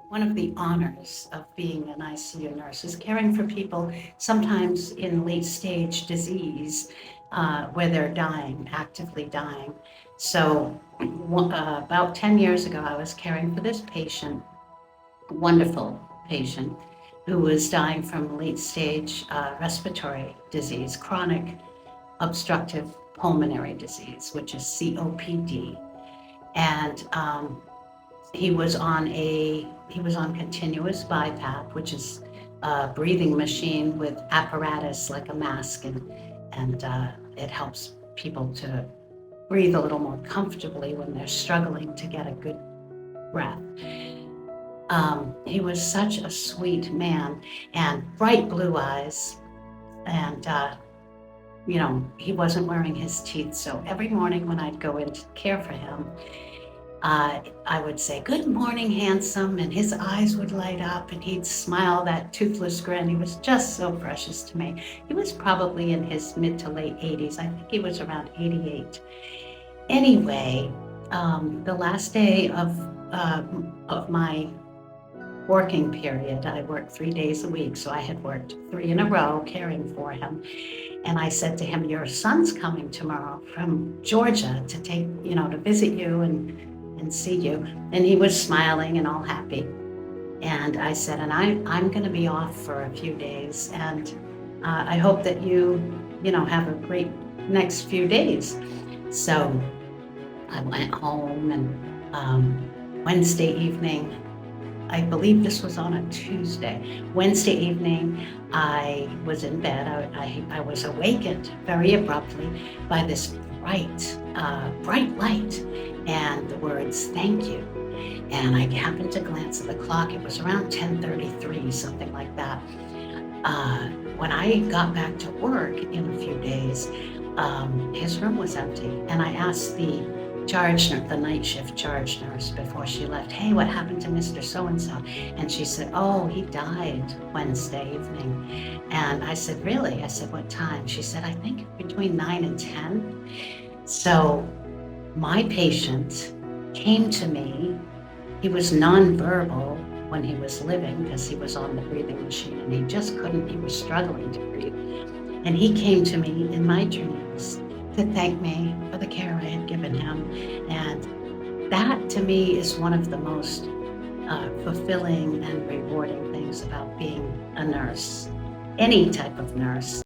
One of the honors of being an ICU nurse is caring for people, sometimes in late stage disease, where they're dying, actively dying. So about 10 years ago, I was caring for this patient, wonderful patient, who was dying from late stage respiratory disease, chronic obstructive pulmonary disease, which is COPD. And he was on continuous BiPAP, which is a breathing machine with apparatus like a mask, and it helps people to breathe a little more comfortably when they're struggling to get a good breath. He was such a sweet man and bright blue eyes, and he wasn't wearing his teeth. So every morning when I'd go in to care for him, I would say, "Good morning, handsome," and his eyes would light up and he'd smile that toothless grin. He was just so precious to me. He was probably in his mid to late 80s. I think he was around 88. Anyway, the last day of my working period, I worked 3 days a week, so I had worked 3 in a row caring for him. And I said to him, "Your son's coming tomorrow from Georgia to to visit you and see you." And he was smiling and all happy. And I said, "And I'm going to be off for a few days, and I hope that you have a great next few days." So I went home, and Wednesday evening, I believe this was on a Tuesday. Wednesday evening, I was in bed. I was awakened very abruptly by this bright light and the words, "Thank you." And I happened to glance at the clock. It was around 10:33, something like that. When I got back to work in a few days, his room was empty. And I asked the night shift charge nurse before she left, "Hey, what happened to Mr. So-and-so?" And she said, "Oh, he died Wednesday evening." And I said, "Really?" I said, "What time?" She said, "I think between 9 and 10. So my patient came to me. He was nonverbal when he was living because he was on the breathing machine and he just couldn't, he was struggling to breathe. And he came to me in my dreams to thank me for the care I had given him. And that to me is one of the most fulfilling and rewarding things about being a nurse, any type of nurse.